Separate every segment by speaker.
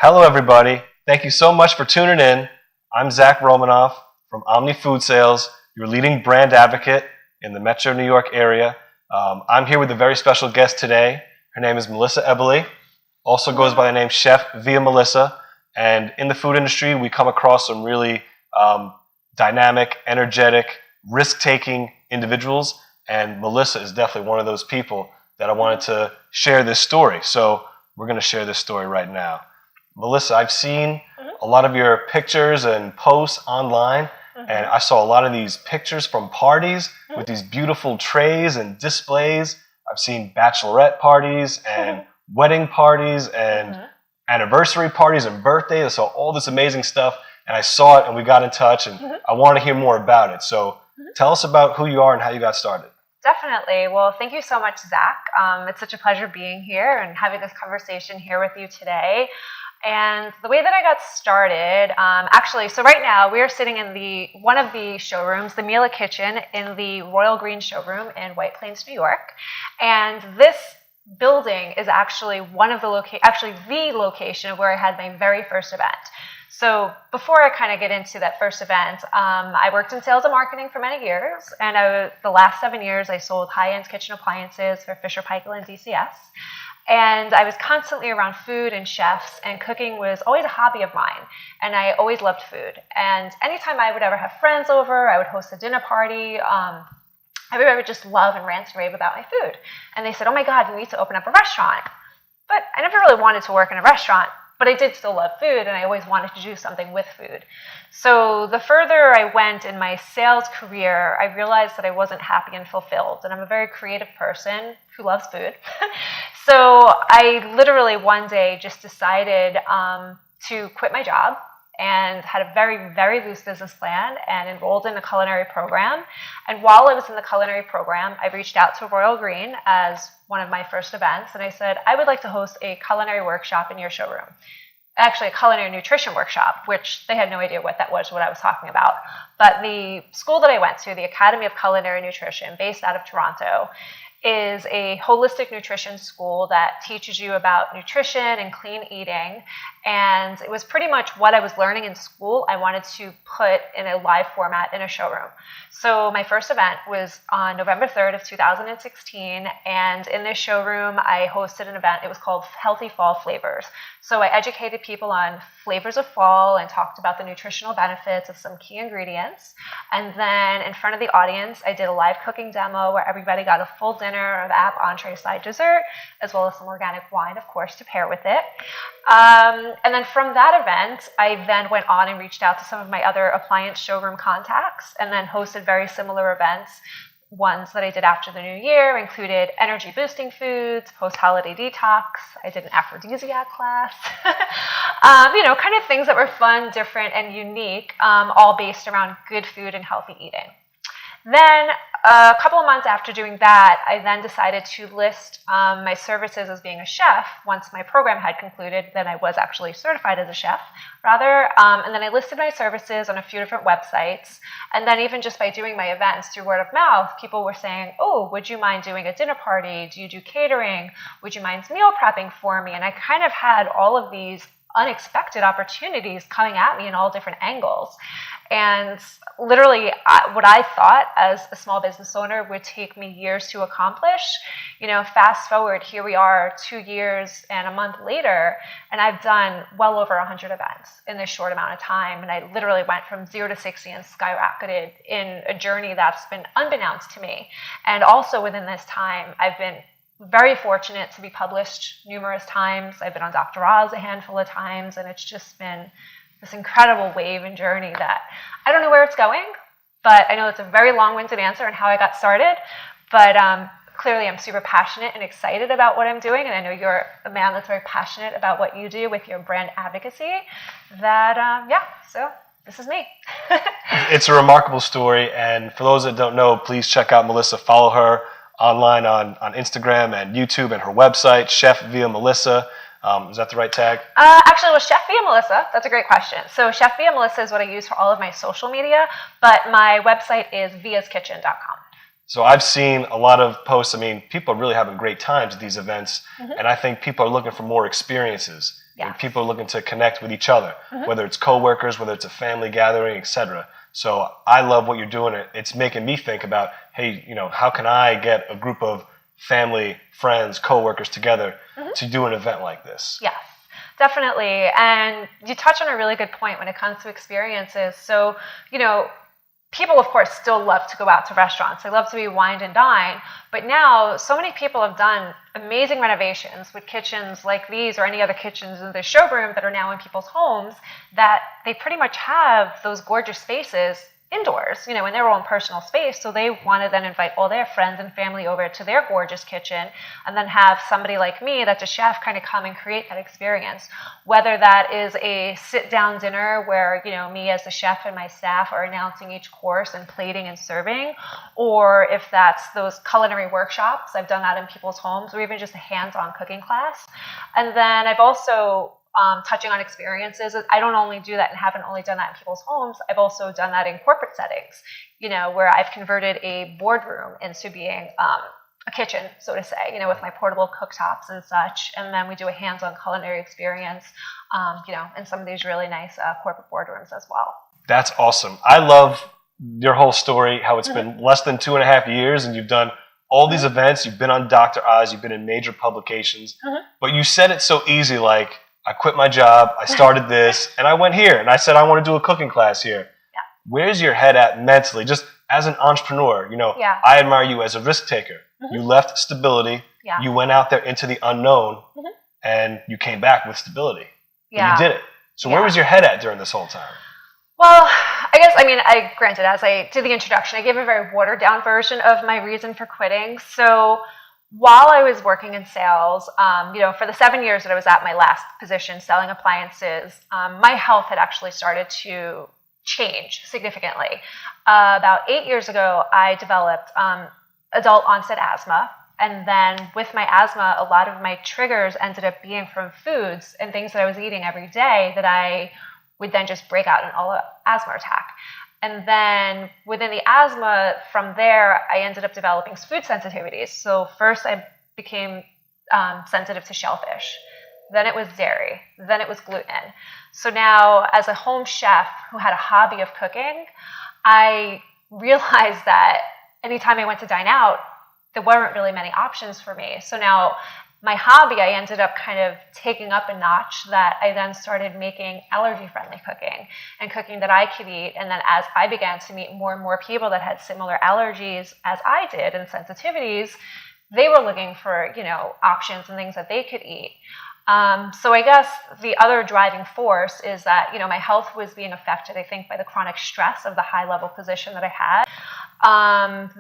Speaker 1: Hello, everybody. Thank you so much for tuning in. I'm Zak Romanoff from OMNI Food Sales, your leading brand advocate in the Metro New York area. I'm here with a very special guest today. Her name is Melissa Eboli, also goes by the name Chef via Melissa. And in the food industry, we come across some really dynamic, energetic, risk-taking individuals. And Melissa is definitely one of those people that I wanted to share this story. So we're going to share this story right now. Melissa, I've seen a lot of your pictures and posts online, and I saw a lot of these pictures from parties with these beautiful trays and displays. I've seen bachelorette parties and wedding parties and anniversary parties and birthdays. I saw all this amazing stuff, and I saw it, and we got in touch, and I wanted to hear more about it. So tell us about who you are and how you got started.
Speaker 2: Definitely. Well, thank you so much, Zach. It's such a pleasure being here and having this conversation here with you today. And the way that I got started, so right now we are sitting in one of the showrooms, the Mila Kitchen, in the Royal Green showroom in White Plains, New York. And this building is actually the location where I had my very first event. So before I kind of get into that first event, I worked in sales and marketing for many years, and the last 7 years I sold high-end kitchen appliances for Fisher Paykel and DCS. And I was constantly around food and chefs, and cooking was always a hobby of mine, and I always loved food. And anytime I would ever have friends over, I would host a dinner party, everybody would just love and rant and rave about my food. And they said, "Oh my God, you need to open up a restaurant." But I never really wanted to work in a restaurant, but I did still love food, and I always wanted to do something with food. So the further I went in my sales career, I realized that I wasn't happy and fulfilled, and I'm a very creative person who loves food. So I literally one day just decided to quit my job and had a very, very loose business plan and enrolled in a culinary program. And while I was in the culinary program, I reached out to Royal Green as one of my first events, and I said, "I would like to host a culinary workshop in your showroom." Actually, a culinary nutrition workshop, which they had no idea what that was, what I was talking about. But the school that I went to, the Academy of Culinary Nutrition, based out of Toronto, is a holistic nutrition school that teaches you about nutrition and clean eating. And it was pretty much what I was learning in school I wanted to put in a live format in a showroom. So my first event was on November 3rd of 2016. And in this showroom, I hosted an event. It was called Healthy Fall Flavors. So I educated people on flavors of fall and talked about the nutritional benefits of some key ingredients. And then in front of the audience, I did a live cooking demo where everybody got a full dinner of app, entree, side, dessert, as well as some organic wine, of course, to pair with it. And then from that event, I then went on and reached out to some of my other appliance showroom contacts and then hosted very similar events. Ones that I did after the new year included energy boosting foods, post-holiday detox. I did an aphrodisiac class, kind of things that were fun, different, and unique, all based around good food and healthy eating. Then a couple of months after doing that, I then decided to list my services as being a chef. Once my program had concluded, then I was actually certified as a chef, rather. And then I listed my services on a few different websites. And then even just by doing my events through word of mouth, people were saying, "Oh, would you mind doing a dinner party? Do you do catering? Would you mind meal prepping for me?" And I kind of had all of these unexpected opportunities coming at me in all different angles. And literally what I thought as a small business owner would take me years to accomplish, fast forward, here we are 2 years and a month later, and I've done well over 100 events in this short amount of time. And I literally went from 0 to 60 and skyrocketed in a journey that's been unbeknownst to me. And also within this time, I've been very fortunate to be published numerous times. I've been on Dr. Oz a handful of times, and it's just been this incredible wave and journey that I don't know where it's going, but I know it's a very long-winded answer on how I got started. But clearly I'm super passionate and excited about what I'm doing, and I know you're a man that's very passionate about what you do with your brand advocacy. So this is me.
Speaker 1: It's a remarkable story, and for those that don't know, please check out Melissa. Follow her online on Instagram and YouTube, and her website, Chef via Melissa. Is that the right tag?
Speaker 2: Actually, it was Chef via Melissa. That's a great question. So Chef via Melissa is what I use for all of my social media, but my website is viaskitchen.com.
Speaker 1: So I've seen a lot of posts. I mean, people are really having great times at these events, and I think people are looking for more experiences.
Speaker 2: Yeah.
Speaker 1: And people are looking to connect with each other, whether it's coworkers, whether it's a family gathering, etc. So I love what you're doing. It's making me think about, hey, how can I get a group of family, friends, coworkers together to do an event like this?
Speaker 2: Yes, definitely. And you touch on a really good point when it comes to experiences. So, people, of course, still love to go out to restaurants. They love to be wined and dined. But now, so many people have done amazing renovations with kitchens like these or any other kitchens in the showroom that are now in people's homes, that they pretty much have those gorgeous spaces indoors, in their own personal space. So they want to then invite all their friends and family over to their gorgeous kitchen and then have somebody like me that's a chef kind of come and create that experience. Whether that is a sit-down dinner where, me as the chef and my staff are announcing each course and plating and serving, or if that's those culinary workshops, I've done that in people's homes, or even just a hands-on cooking class. And then I've also touching on experiences. I don't only do that and haven't only done that in people's homes. I've also done that in corporate settings, where I've converted a boardroom into being a kitchen, so to say, with my portable cooktops and such. And then we do a hands-on culinary experience, in some of these really nice corporate boardrooms as well.
Speaker 1: That's awesome. I love your whole story, how it's been less than 2.5 years and you've done all these events. You've been on Dr. Oz, you've been in major publications, but you said it so easy, like, I quit my job, I started this, and I went here, and I said I want to do a cooking class here.
Speaker 2: Yeah.
Speaker 1: Where's your head at mentally, just as an entrepreneur? I admire you as a risk taker. You left stability, you went out there into the unknown, and you came back with stability.
Speaker 2: Yeah.
Speaker 1: You did it. So where was your head at during this whole time?
Speaker 2: Well, granted, as I did the introduction, I gave a very watered down version of my reason for quitting. So while I was working in sales, for the 7 years that I was at my last position selling appliances, my health had actually started to change significantly. About 8 years ago, I developed adult onset asthma. And then with my asthma, a lot of my triggers ended up being from foods and things that I was eating every day that I would then just break out in an asthma attack. And then within the asthma, from there, I ended up developing food sensitivities. So first I became sensitive to shellfish. Then it was dairy. Then it was gluten. So now, as a home chef who had a hobby of cooking, I realized that anytime I went to dine out, there weren't really many options for me. So now my hobby, I ended up kind of taking up a notch, that I then started making allergy-friendly cooking and cooking that I could eat. And then as I began to meet more and more people that had similar allergies as I did and sensitivities, they were looking for, options and things that they could eat. So I guess the other driving force is that, my health was being affected, I think, by the chronic stress of the high-level position that I had.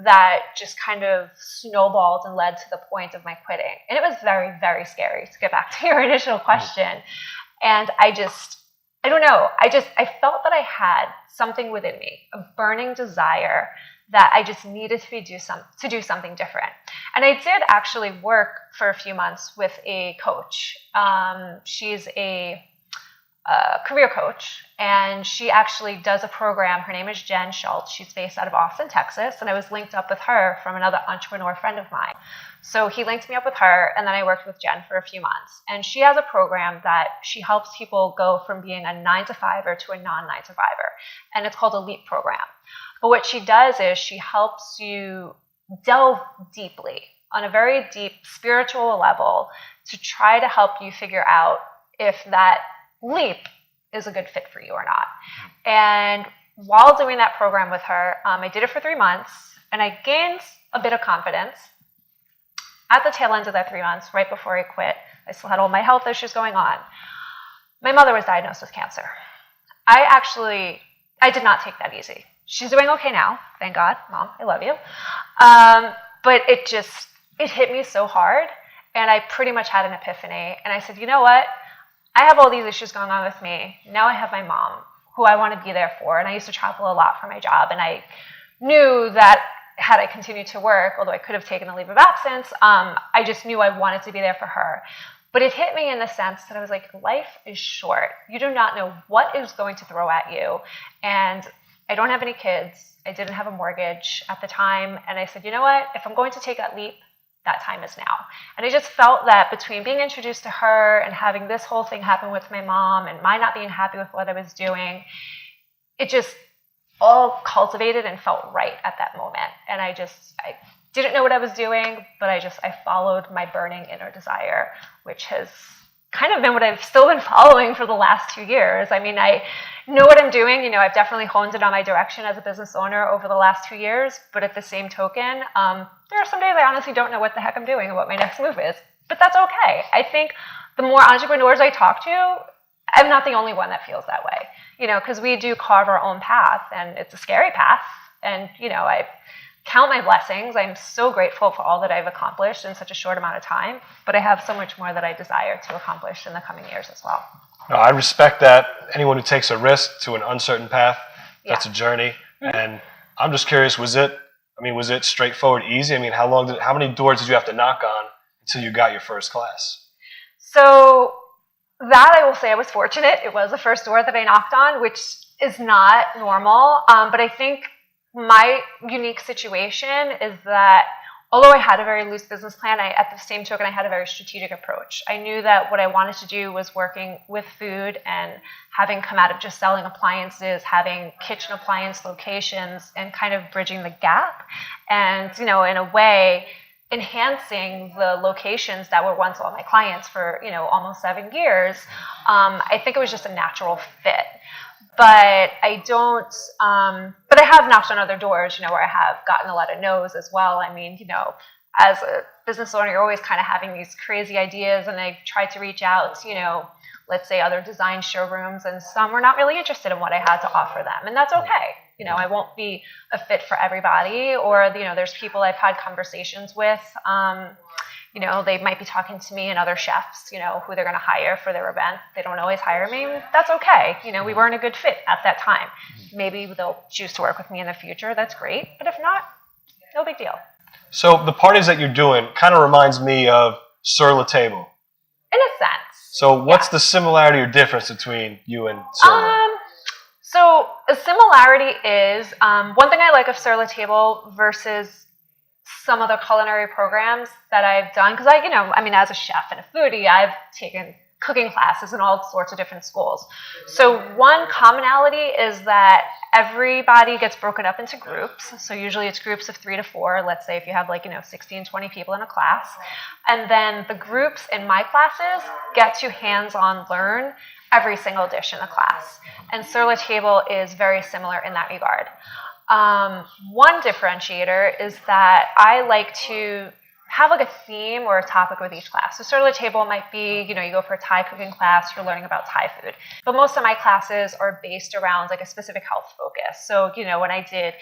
Speaker 2: That just kind of snowballed and led to the point of my quitting. And it was very, very scary, to get back to your initial question. And I don't know, I felt that I had something within me, a burning desire that I just needed to do something different. And I did actually work for a few months with a coach. She's a career coach, and she actually does a program. Her name is Jen Schultz. She's based out of Austin, Texas, and I was linked up with her from another entrepreneur friend of mine. So he linked me up with her, and then I worked with Jen for a few months. And she has a program that she helps people go from being a 9-to-5er to a non-9-to-5er, and it's called a LEAP program. But what she does is she helps you delve deeply on a very deep spiritual level to try to help you figure out if that leap is a good fit for you or not. And while doing that program with her, I did it for 3 months, and I gained a bit of confidence. At the tail end of that 3 months, right before I quit, I still had all my health issues going on. My mother was diagnosed with cancer. I did not take that easy. She's doing okay now, thank God. Mom, I love you. But it hit me so hard, and I pretty much had an epiphany. And I said, you know what? I have all these issues going on with me. Now I have my mom, who I want to be there for. And I used to travel a lot for my job. And I knew that had I continued to work, although I could have taken a leave of absence, I just knew I wanted to be there for her. But it hit me in the sense that I was like, life is short. You do not know what is going to throw at you. And I don't have any kids. I didn't have a mortgage at the time. And I said, you know what? If I'm going to take that leap, that time is now. And I just felt that between being introduced to her and having this whole thing happen with my mom and my not being happy with what I was doing, it just all cultivated and felt right at that moment. And I didn't know what I was doing, but I followed my burning inner desire, which has kind of been what I've still been following for the last 2 years. I mean, I know what I'm doing. You know, I've definitely honed in on my direction as a business owner over the last 2 years. But at the same token, there are some days I honestly don't know what the heck I'm doing and what my next move is. But that's okay. I think the more entrepreneurs I talk to, I'm not the only one that feels that way. You know, because we do carve our own path, and it's a scary path. And, you know, I count my blessings. I'm so grateful for all that I've accomplished in such a short amount of time, but I have so much more that I desire to accomplish in the coming years as well.
Speaker 1: No, I respect that. Anyone who takes a risk to an uncertain path, that's a journey. Mm-hmm. And I'm just curious, was it straightforward, easy? I mean, how many doors did you have to knock on until you got your first class?
Speaker 2: So that I will say I was fortunate. It was the first door that I knocked on, which is not normal. But I think my unique situation is that although I had a very loose business plan, at the same token, I had a very strategic approach. I knew that what I wanted to do was working with food and having come out of just selling appliances, having kitchen appliance locations and kind of bridging the gap. And, you know, in a way, enhancing the locations that were once all my clients for, you know, almost 7 years. I think it was just a natural fit. But I have knocked on other doors, you know, where I have gotten a lot of no's as well. I mean, you know, as a business owner, you're always kind of having these crazy ideas, and I tried to reach out to, you know, let's say other design showrooms, and some were not really interested in what I had to offer them, and that's okay. You know, I won't be a fit for everybody, or, you know, there's people I've had conversations with, you know, they might be talking to me and other chefs, you know, who they're going to hire for their event. They don't always hire me. That's okay. You know, we weren't a good fit at that time. Maybe they'll choose to work with me in the future. That's great. But if not, no big deal.
Speaker 1: So the parties that you're doing kind of reminds me of Sur La Table.
Speaker 2: In a sense.
Speaker 1: So what's the similarity or difference between you and Sur La?
Speaker 2: So a similarity is, one thing I like of Sur La Table versus some other culinary programs that I've done, because as a chef and a foodie, I've taken cooking classes in all sorts of different schools. So one commonality is that everybody gets broken up into groups. So usually it's groups of 3 to 4. Let's say if you have 16, 20 people in a class. And then the groups in my classes get to hands-on learn every single dish in the class. And Sur La Table is very similar in that regard. One differentiator is that I like to have a theme or a topic with each class. So Sur La Table might be, you go for a Thai cooking class, you're learning about Thai food. But most of my classes are based around a specific health focus. So, when I did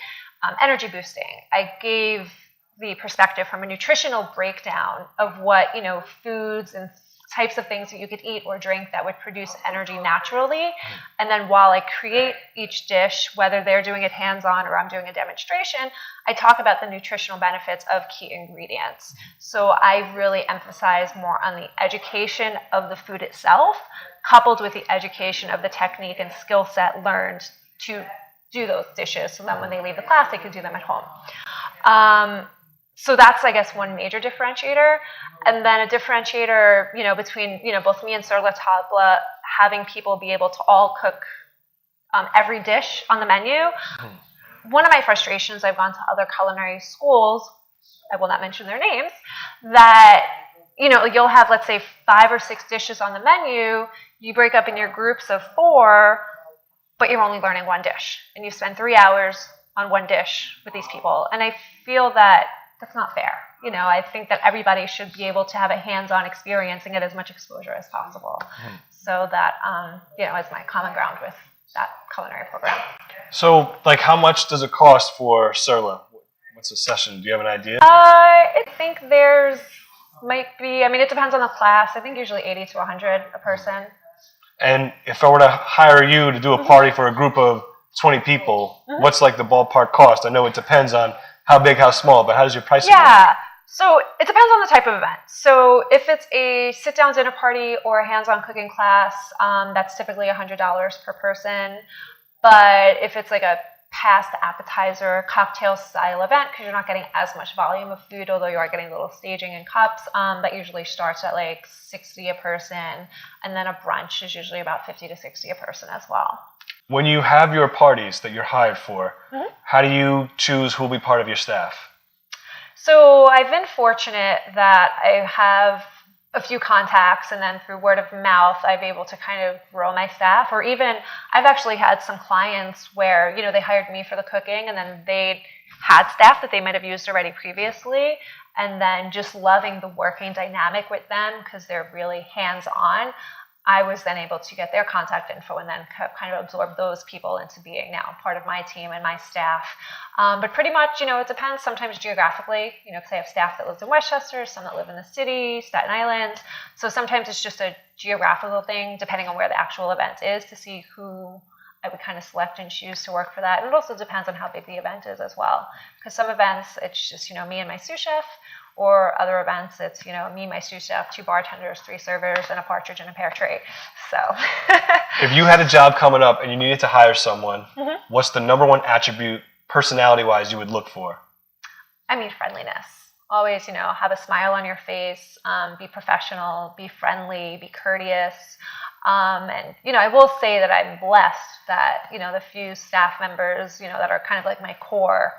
Speaker 2: energy boosting, I gave the perspective from a nutritional breakdown of what, foods and types of things that you could eat or drink that would produce energy naturally. And then while I create each dish, whether they're doing it hands-on or I'm doing a demonstration, I talk about the nutritional benefits of key ingredients. So I really emphasize more on the education of the food itself, coupled with the education of the technique and skill set learned to do those dishes, so that when they leave the class, they can do them at home. So that's, I guess, one major differentiator. And then a differentiator, between, both me and Sur La Table, having people be able to all cook every dish on the menu. One of my frustrations, I've gone to other culinary schools, I will not mention their names, that, you'll have, let's say, 5 or 6 dishes on the menu, you break up in your groups of 4, but you're only learning one dish. And you spend 3 hours on one dish with these people. And I feel that that's not fair. I think that everybody should be able to have a hands-on experience and get as much exposure as possible. So that, is my common ground with that culinary program.
Speaker 1: So, how much does it cost for Sur La? What's a session? Do you have an idea?
Speaker 2: I think it depends on the class. I think usually 80 to 100 a person.
Speaker 1: And if I were to hire you to do a party for a group of 20 people, what's the ballpark cost? I know it depends on how big, how small, but how does your pricing work?
Speaker 2: Yeah, so it depends on the type of event. So if it's a sit-down dinner party or a hands-on cooking class, that's typically $100 per person. But if it's a past appetizer, cocktail style event, because you're not getting as much volume of food, although you are getting little staging in cups. That usually starts at like 60 a person, and then a brunch is usually about 50 to 60 a person as well.
Speaker 1: When you have your parties that you're hired for, how do you choose who will be part of your staff?
Speaker 2: So I've been fortunate that I have a few contacts, and then through word of mouth, I've been able to kind of grow my staff. Or even I've actually had some clients where, they hired me for the cooking, and then they had staff that they might have used already previously, and then just loving the working dynamic with them because they're really hands-on. I was then able to get their contact info and then kind of absorb those people into being now part of my team and my staff. But pretty much, it depends sometimes geographically, because I have staff that lives in Westchester, some that live in the city, Staten Island. So sometimes it's just a geographical thing, depending on where the actual event is, to see who I would kind of select and choose to work for that. And it also depends on how big the event is as well. Because some events, it's just, me and my sous chef. Or other events, it's, me, my sous chef, 2 bartenders, 3 servers, and a partridge in a pear tree. So.
Speaker 1: If you had a job coming up and you needed to hire someone, what's the number one attribute, personality-wise, you would look for?
Speaker 2: Friendliness. Always, have a smile on your face, be professional, be friendly, be courteous. And, I will say that I'm blessed that, the few staff members, that are kind of like my core,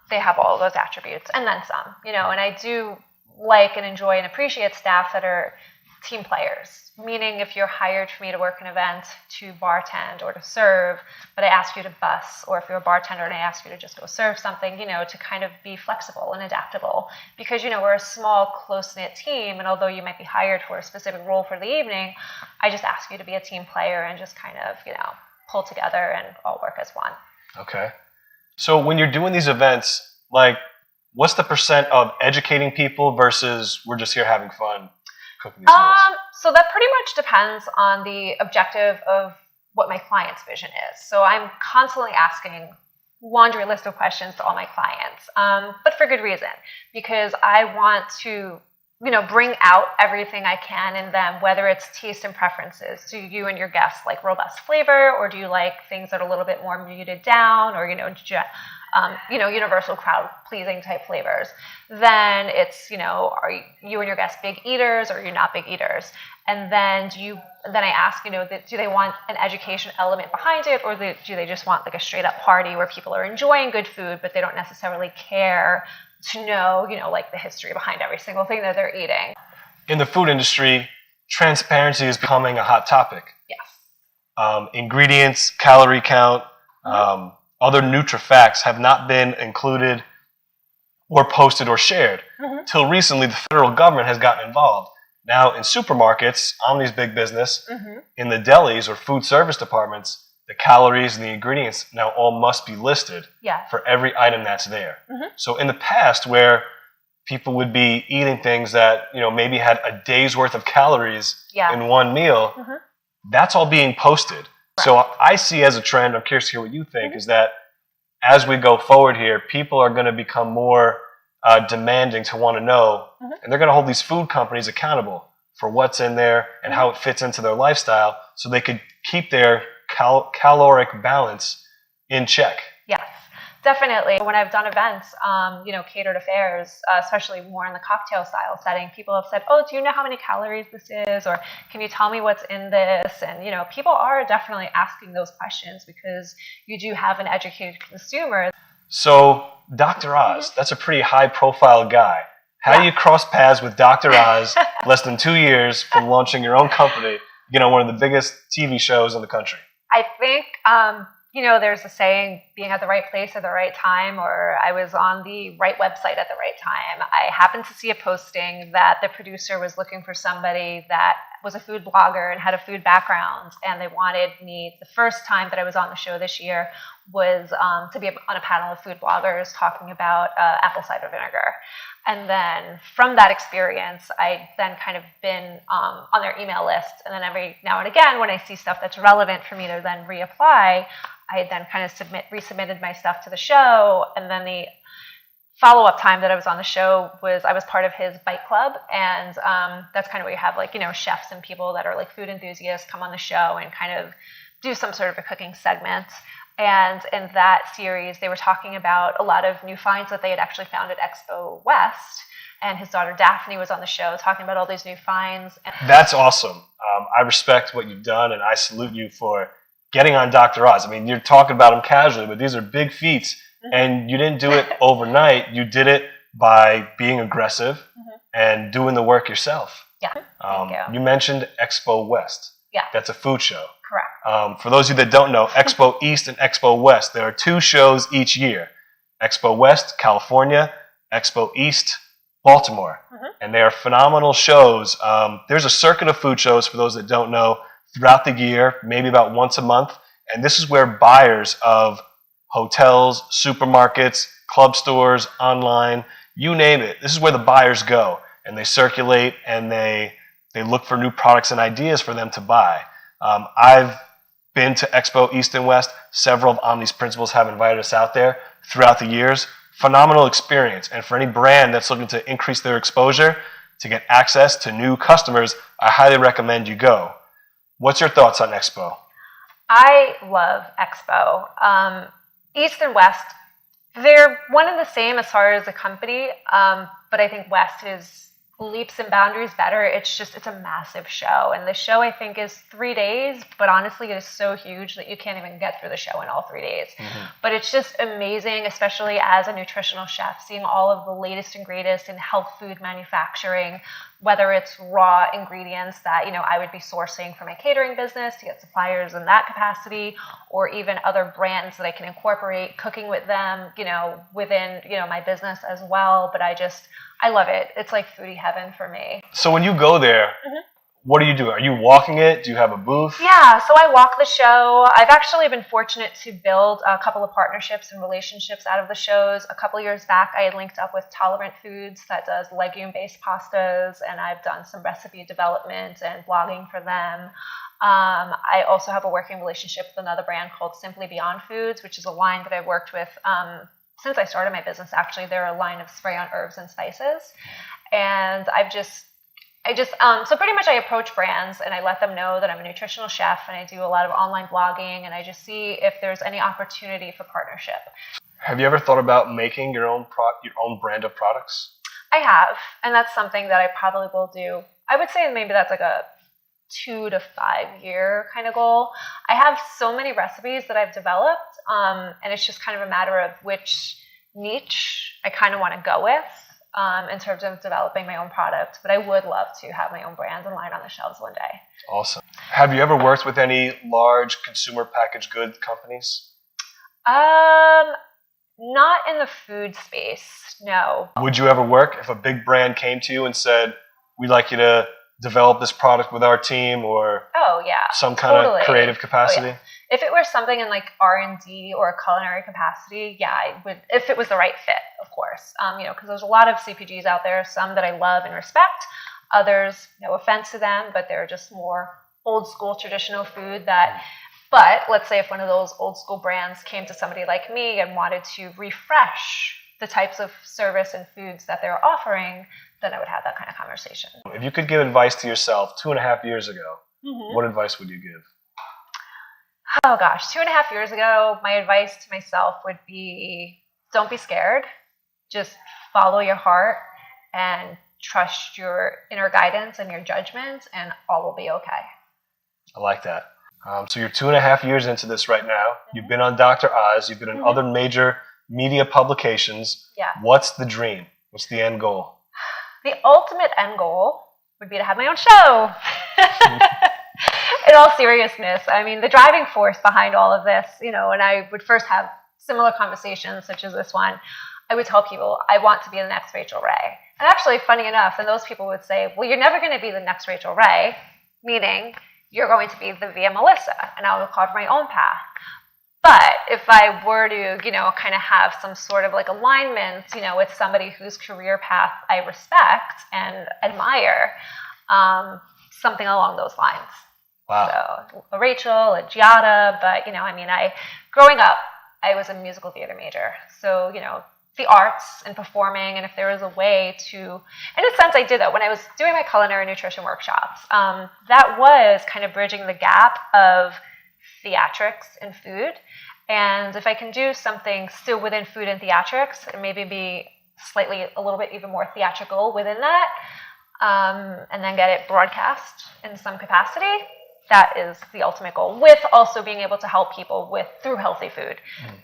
Speaker 2: they have all of those attributes and then some, and I do like and enjoy and appreciate staff that are team players, meaning if you're hired for me to work an event to bartend or to serve, but I ask you to bus, or if you're a bartender and I ask you to just go serve something, to kind of be flexible and adaptable because, we're a small, close-knit team, and although you might be hired for a specific role for the evening, I just ask you to be a team player and just kind of, pull together and all work as one.
Speaker 1: Okay. So when you're doing these events, what's the percent of educating people versus we're just here having fun cooking these meals?
Speaker 2: So that pretty much depends on the objective of what my client's vision is. So I'm constantly asking laundry list of questions to all my clients, but for good reason, because I want to bring out everything I can in them, whether it's taste and preferences. Do you and your guests like robust flavor, or do you like things that are a little bit more muted down, or, universal crowd pleasing type flavors? Then it's, are you and your guests big eaters, or are you not big eaters? And then I ask, do they want an education element behind it, or do they just want like a straight up party where people are enjoying good food, but they don't necessarily care to know, like the history behind every single thing that they're eating.
Speaker 1: In the food industry, transparency is becoming a hot topic.
Speaker 2: Yes.
Speaker 1: Ingredients, calorie count, other NutriFacts have not been included or posted or shared. Till recently, the federal government has gotten involved. Now, in supermarkets, Omni's big business, in the delis or food service departments, the calories and the ingredients now all must be listed for every item that's there. So in the past, where people would be eating things that maybe had a day's worth of calories in one meal, that's all being posted. Right. So I see as a trend, I'm curious to hear what you think, is that as we go forward here, people are going to become more demanding to want to know, and they're going to hold these food companies accountable for what's in there and how it fits into their lifestyle, so they could keep their caloric balance in check.
Speaker 2: Yes, definitely. When I've done events, catered affairs, especially more in the cocktail style setting, people have said, oh, do you know how many calories this is? Or can you tell me what's in this? And, people are definitely asking those questions because you do have an educated consumer.
Speaker 1: So Dr. Oz, that's a pretty high profile guy. How do you cross paths with Dr. Oz less than 2 years from launching your own company, one of the biggest TV shows in the country?
Speaker 2: I think, there's a saying, being at the right place at the right time, or I was on the right website at the right time. I happened to see a posting that the producer was looking for somebody that was a food blogger and had a food background, and they wanted me, the first time that I was on the show this year, was to be on a panel of food bloggers talking about apple cider vinegar. And then from that experience, I then kind of been on their email list. And then every now and again, when I see stuff that's relevant for me to then reapply, I then kind of resubmitted my stuff to the show. And then the follow-up time that I was on the show was I was part of his bike club. And that's kind of where you have chefs and people that are food enthusiasts come on the show and kind of do some sort of a cooking segment. And in that series, they were talking about a lot of new finds that they had actually found at Expo West. And his daughter Daphne was on the show talking about all these new finds.
Speaker 1: That's awesome. I respect what you've done, and I salute you for getting on Dr. Oz. I mean, you're talking about him casually, but these are big feats, and you didn't do it overnight. You did it by being aggressive and doing the work yourself.
Speaker 2: Yeah, thank you.
Speaker 1: You mentioned Expo West.
Speaker 2: Yeah.
Speaker 1: That's a food show.
Speaker 2: Correct.
Speaker 1: For those of you that don't know, Expo East and Expo West, there are 2 shows each year. Expo West, California, Expo East, Baltimore. And they are phenomenal shows. There's a circuit of food shows, for those that don't know, throughout the year, maybe about once a month. And this is where buyers of hotels, supermarkets, club stores, online, you name it, this is where the buyers go. And they circulate and they look for new products and ideas for them to buy. I've been to Expo East and West. Several of OMNI's principals have invited us out there throughout the years. Phenomenal experience. And for any brand that's looking to increase their exposure, to get access to new customers, I highly recommend you go. What's your thoughts on Expo?
Speaker 2: I love Expo. East and West, they're one and the same as far as a company, but I think West is leaps and boundaries better. It's a massive show. And the show, I think, is 3 days, but honestly, it is so huge that you can't even get through the show in all 3 days. But it's just amazing, especially as a nutritional chef, seeing all of the latest and greatest in health food manufacturing, whether it's raw ingredients that, I would be sourcing for my catering business to get suppliers in that capacity, or even other brands that I can incorporate cooking with them, within, my business as well. But I love it. It's like foodie heaven for me.
Speaker 1: So when you go there, what do you do? Are you walking it? Do you have a booth?
Speaker 2: Yeah, so I walk the show. I've actually been fortunate to build a couple of partnerships and relationships out of the shows. A couple of years back, I had linked up with Tolerant Foods that does legume-based pastas, and I've done some recipe development and blogging for them. I also have a working relationship with another brand called Simply Beyond Foods, which is a line that I've worked with since I started my business. Actually, they're a line of spray-on herbs and spices, and so pretty much I approach brands and I let them know that I'm a nutritional chef, and I do a lot of online blogging, and I just see if there's any opportunity for partnership.
Speaker 1: Have you ever thought about making your own brand of products?
Speaker 2: I have, and that's something that I probably will do. I would say maybe that's like a 2 to 5 year kind of goal. I have so many recipes that I've developed, and it's just kind of a matter of which niche I kind of want to go with in terms of developing my own product. But I would love to have my own brand and line on the shelves one day.
Speaker 1: Awesome. Have you ever worked with any large consumer packaged goods companies?
Speaker 2: Not in the food space, no.
Speaker 1: Would you ever work if a big brand came to you and said, we'd like you to develop this product with our team, or some kind of creative capacity?
Speaker 2: If it were something in like R&D or a culinary capacity, I would, if it was the right fit, of course. Because there's a lot of CPGs out there, some that I love and respect, others, no offense to them, but they're just more old school traditional food but let's say if one of those old school brands came to somebody like me and wanted to refresh the types of service and foods that they're offering, then I would have that kind of conversation.
Speaker 1: If you could give advice to yourself 2.5 years ago, what advice would you give?
Speaker 2: Oh gosh, 2.5 years ago, my advice to myself would be, don't be scared. Just follow your heart and trust your inner guidance and your judgment, and all will be okay.
Speaker 1: I like that. So you're 2.5 years into this right now. You've been on Dr. Oz. You've been in other major media publications.
Speaker 2: Yeah.
Speaker 1: What's the dream? What's the end goal?
Speaker 2: The ultimate end goal would be to have my own show. In all seriousness, I mean, the driving force behind all of this, and I would first have similar conversations such as this one. I would tell people, I want to be the next Rachel Ray. And actually, funny enough, and those people would say, well, you're never going to be the next Rachel Ray, meaning you're going to be the Via Melissa, and I will carve my own path. But if I were to, kind of have some sort of like alignment, with somebody whose career path I respect and admire, something along those lines.
Speaker 1: Wow.
Speaker 2: So a Rachel, a Giada, but, growing up, I was a musical theater major. So, the arts and performing, and if there was a way to, in a sense I did that when I was doing my culinary nutrition workshops. That was kind of bridging the gap of theatrics and food. And if I can do something still within food and theatrics, and maybe be slightly a little bit even more theatrical within that, and then get it broadcast in some capacity, that is the ultimate goal, with also being able to help people through healthy food,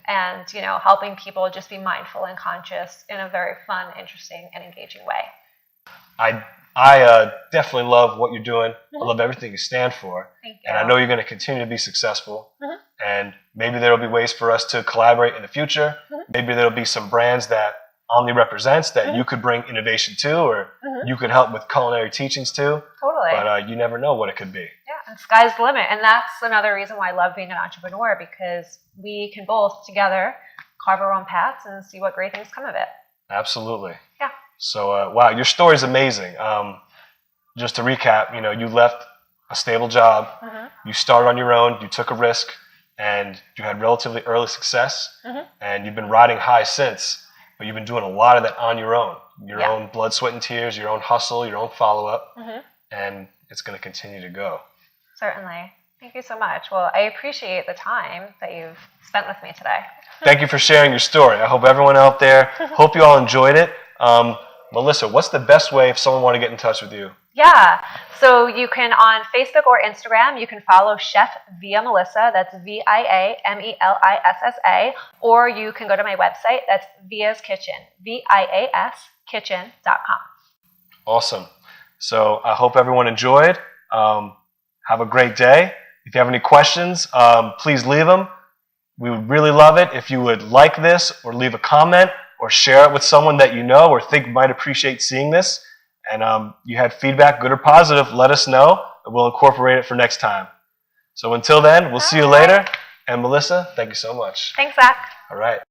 Speaker 2: and helping people just be mindful and conscious in a very fun, interesting, and engaging way.
Speaker 1: I definitely love what you're doing. I love everything you stand for.
Speaker 2: Thank you.
Speaker 1: And I know you're going to continue to be successful. And maybe there'll be ways for us to collaborate in the future. Maybe there'll be some brands that Omni represents that you could bring innovation to, or you could help with culinary teachings too.
Speaker 2: Totally.
Speaker 1: But you never know what it could be.
Speaker 2: Yeah, and sky's the limit. And that's another reason why I love being an entrepreneur, because we can both together carve our own paths and see what great things come of it.
Speaker 1: Absolutely.
Speaker 2: Yeah.
Speaker 1: So, wow, your story is amazing. Just to recap, you left a stable job, you started on your own, you took a risk, and you had relatively early success, and you've been riding high since, but you've been doing a lot of that on your own. Your own blood, sweat, and tears, your own hustle, your own follow-up, and it's going to continue to go.
Speaker 2: Certainly. Thank you so much. Well, I appreciate the time that you've spent with me today.
Speaker 1: Thank you for sharing your story. I hope everyone out there, hope you all enjoyed it. Melissa, what's the best way if someone want to get in touch with you?
Speaker 2: Yeah, so you can, on Facebook or Instagram, you can follow Chef Via Melissa, that's VIAMELISSA, or you can go to my website, that's Via's Kitchen, VIASkitchen.com.
Speaker 1: Awesome. So I hope everyone enjoyed. Have a great day. If you have any questions, please leave them. We would really love it if you would like this or leave a comment or share it with someone that you know or think might appreciate seeing this. And you had feedback, good or positive, let us know, and we'll incorporate it for next time. So until then, we'll see you later. And Melissa, thank you so much.
Speaker 2: Thanks, Zach.
Speaker 1: All right.